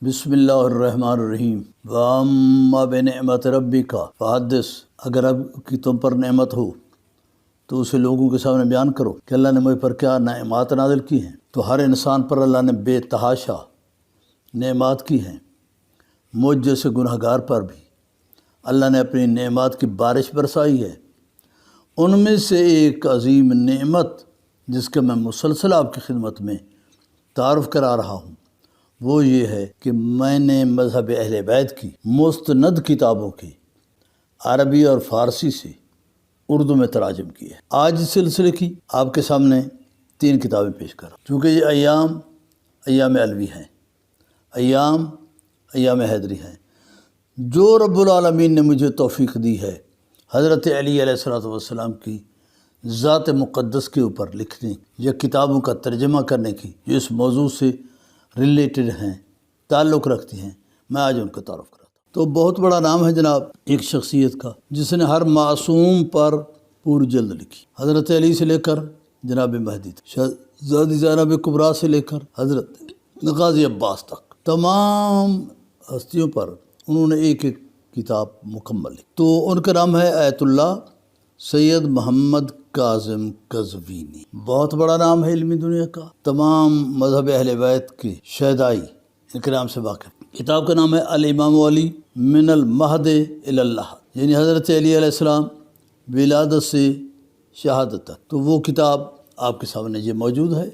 بسم اللہ الرحمن الرحیم وَأَمَّا بِنِعْمَةِ رَبِّكَ فَحَدِّثْ، اگر اب کی تم پر نعمت ہو تو اسے لوگوں کے سامنے بیان کرو کہ اللہ نے مجھ پر کیا نعمات نازل کی ہیں۔ تو ہر انسان پر اللہ نے بے تحاشا نعمات کی ہیں، مجھ جیسے گنہگار پر بھی اللہ نے اپنی نعمات کی بارش برسائی ہے۔ ان میں سے ایک عظیم نعمت جس کا میں مسلسل آپ کی خدمت میں تعارف کرا رہا ہوں وہ یہ ہے کہ میں نے مذہب اہل بیت کی مستند کتابوں کی عربی اور فارسی سے اردو میں تراجم کی ہے۔ آج اس سلسلے کی آپ کے سامنے 3 کتابیں پیش کر رہا ہوں، چونکہ یہ ایام علوی ہیں، ایام حیدری ہیں، جو رب العالمین نے مجھے توفیق دی ہے حضرت علی علیہ السلام کی ذات مقدس کے اوپر لکھنے یا کتابوں کا ترجمہ کرنے کی، جو اس موضوع سے ریلیٹڈ ہیں، تعلق رکھتی ہیں، میں آج ان کا تعارف کراتا ہوں۔ تو بہت بڑا نام ہے جناب ایک شخصیت کا جس نے ہر معصوم پر پوری جلد لکھی، حضرت علی سے لے کر جناب مہدی تک، شہزادی زینب کبریٰ سے لے کر حضرت غازی عباس تک، تمام ہستیوں پر انہوں نے ایک ایک کتاب مکمل لکھی۔ تو ان کا نام ہے ایت اللہ سید محمد کاظم قزوینی، بہت بڑا نام ہے علمی دنیا کا، تمام مذہب اہل بیت کی شہدائی ان کے نام سے واقف۔ کتاب کا نام ہے الامام علی من المہد الی اللحد، یعنی حضرت علی علیہ السلام ولادت سے شہادت تک۔ تو وہ کتاب آپ کے سامنے یہ موجود ہے،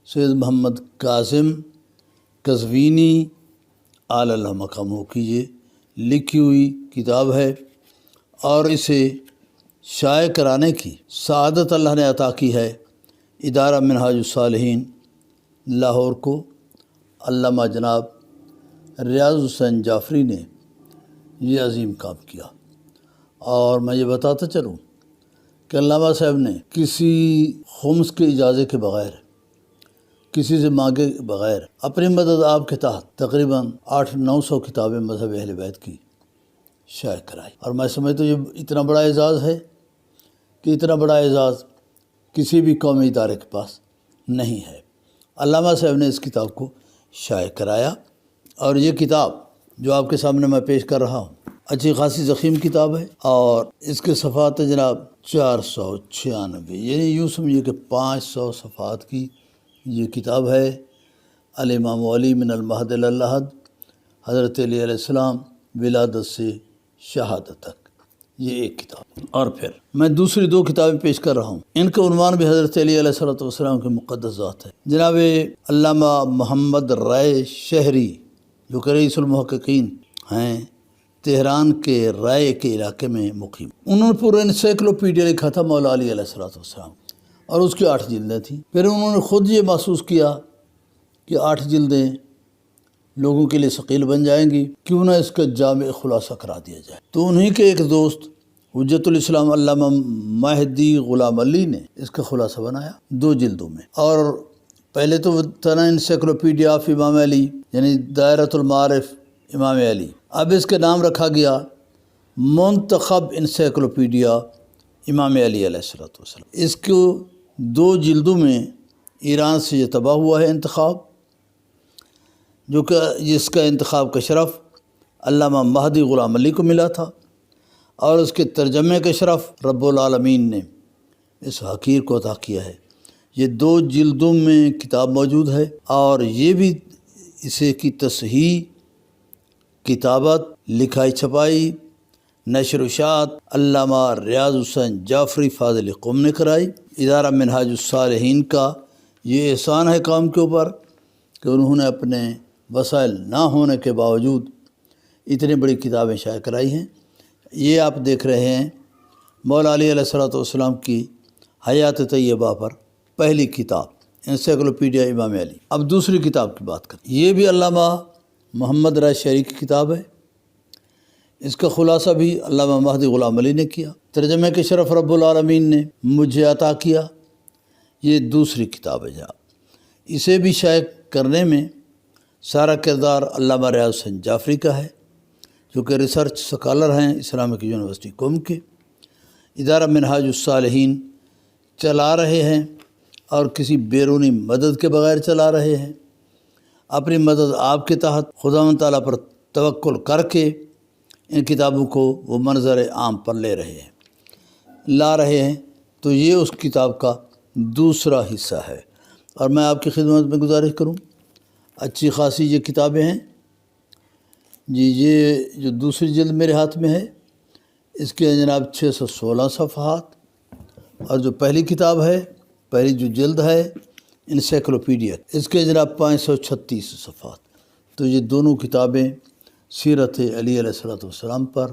سید محمد کاظم قزوینی اعلی اللہ مقامہ کی یہ لکھی ہوئی کتاب ہے، اور اسے شائع کرانے کی سعادت اللہ نے عطا کی ہے ادارہ منہاج الصالحین لاہور کو۔ علامہ جناب ریاض حسین جعفری نے یہ عظیم کام کیا، اور میں یہ بتاتا چلوں کہ علامہ صاحب نے کسی خمس کے اجازے کے بغیر، کسی سے مانگے بغیر اپنی مدد آپ کے تحت تقریباً 800-900 کتابیں مذہب اہل بیت کی شائع کرائی، اور میں سمجھتا ہوں یہ اتنا بڑا اعزاز ہے کہ اتنا بڑا اعزاز کسی بھی قومی ادارے کے پاس نہیں ہے۔ علامہ صاحب نے اس کتاب کو شائع کرایا، اور یہ کتاب جو آپ کے سامنے میں پیش کر رہا ہوں اچھی خاصی ضخیم کتاب ہے، اور اس کے صفحات جناب 496، یعنی یوں سمجھیے کہ 500 صفحات کی یہ کتاب ہے، الامام علی من المہد الی اللحد، حضرت علی علیہ السلام ولادت سے شہادت تک، یہ ایک کتاب۔ اور پھر میں دوسری 2 کتابیں پیش کر رہا ہوں، ان کا عنوان بھی حضرت علی علیہ السلام کے مقدس ذات ہے۔ جناب علامہ محمد رائے شہری جو کہ رئیس المحققین ہیں، تہران کے رائے کے علاقے میں مقیم، انہوں نے پورا انسائکلوپیڈیا لکھا تھا مولا علی علیہ السلام، اور اس کی 8 جلدیں تھیں۔ پھر انہوں نے خود یہ محسوس کیا کہ 8 جلدیں لوگوں کے لیے ثقیل بن جائیں گی، کیوں نہ اس کا جامع خلاصہ کرا دیا جائے۔ تو انہی کے ایک دوست حجت الاسلام علامہ مہدی غلام علی نے اس کا خلاصہ بنایا 2 جلدوں میں، اور پہلے تو تنا انسائکلوپیڈیا آف امام علی، یعنی دائرۃ المعارف امام علی، اب اس کا نام رکھا گیا منتخب انسائکلوپیڈیا امام علی علیہ السلام۔ اس کو 2 جلدوں میں ایران سے یہ طبع ہوا ہے انتخاب، جو کہ جس کا انتخاب کا شرف علامہ مہدی غلام علی کو ملا تھا، اور اس کے ترجمے کا شرف رب العالمین نے اس حقیر کو عطا کیا ہے۔ یہ 2 جلدوں میں کتاب موجود ہے، اور یہ بھی اسے کی تصحیح، کتابت، لکھائی چھپائی، نشر و اشاعت علامہ ریاض حسین جعفری فاضل قم نے کرائی۔ ادارہ منہاج الصالحین کا یہ احسان ہے قوم کے اوپر کہ انہوں نے اپنے وسائل نہ ہونے کے باوجود اتنی بڑی کتابیں شائع کرائی ہیں۔ یہ آپ دیکھ رہے ہیں مولا علی علیہ السلام کی حیات طیبہ پر پہلی کتاب انسائکلوپیڈیا امام علی۔ اب دوسری کتاب کی بات کریں، یہ بھی علامہ محمد رائے شہری کی کتاب ہے، اس کا خلاصہ بھی علامہ مہدی غلام علی نے کیا، ترجمے کے شرف رب العالمین نے مجھے عطا کیا۔ یہ دوسری کتاب ہے جناب، اسے بھی شائع کرنے میں سارا کردار علامہ ریاض حسین جعفری کا ہے، جو کہ ریسرچ سکالر ہیں اسلامک یونیورسٹی قم کے، ادارہ منہاج الصالحین چلا رہے ہیں، اور کسی بیرونی مدد کے بغیر چلا رہے ہیں۔ اپنی مدد آپ کے تحت خداوند تعالیٰ پر توکل کر کے ان کتابوں کو وہ منظر عام پر لا رہے ہیں، تو یہ اس کتاب کا دوسرا حصہ ہے۔ اور میں آپ کی خدمت میں گزارش کروں، اچھی خاصی یہ کتابیں ہیں جی۔ یہ جو دوسری جلد میرے ہاتھ میں ہے، اس کے جناب 616 صفحات، اور جو پہلی کتاب ہے، پہلی جو جلد ہے انسائکلوپیڈیا، اس کے جناب 536 صفحات۔ تو یہ دونوں کتابیں سیرت علی علیہ السلام پر،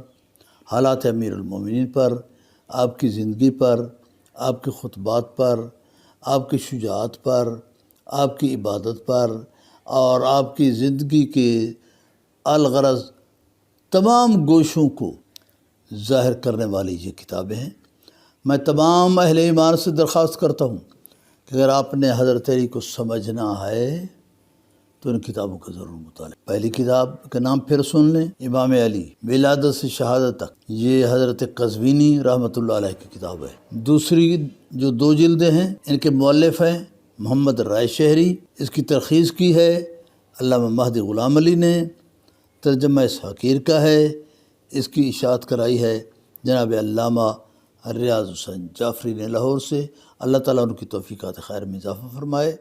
حالات امیر المومنین پر، آپ کی زندگی پر، آپ کے خطبات پر، آپ کی شجاعت پر، آپ کی عبادت پر، اور آپ کی زندگی کے الغرض تمام گوشوں کو ظاہر کرنے والی یہ کتابیں ہیں۔ میں تمام اہل ایمان سے درخواست کرتا ہوں کہ اگر آپ نے حضرت علی کو سمجھنا ہے تو ان کتابوں کا ضرور مطالعہ۔ پہلی کتاب کا نام پھر سن لیں، امام علی ولادت سے شہادت تک، یہ حضرت قزوینی رحمۃ اللہ علیہ کی کتاب ہے۔ دوسری جو 2 جلدیں ہیں، ان کے مؤلف ہیں محمد رائے شہری، اس کی ترخیص کی ہے علامہ مہدی غلام علی نے، ترجمہ اس حقیر کا ہے، اس کی اشاعت کرائی ہے جناب علامہ ریاض حسین جعفری نے لاہور سے۔ اللہ تعالیٰ ان کی توفیقات خیر میں اضافہ فرمائے۔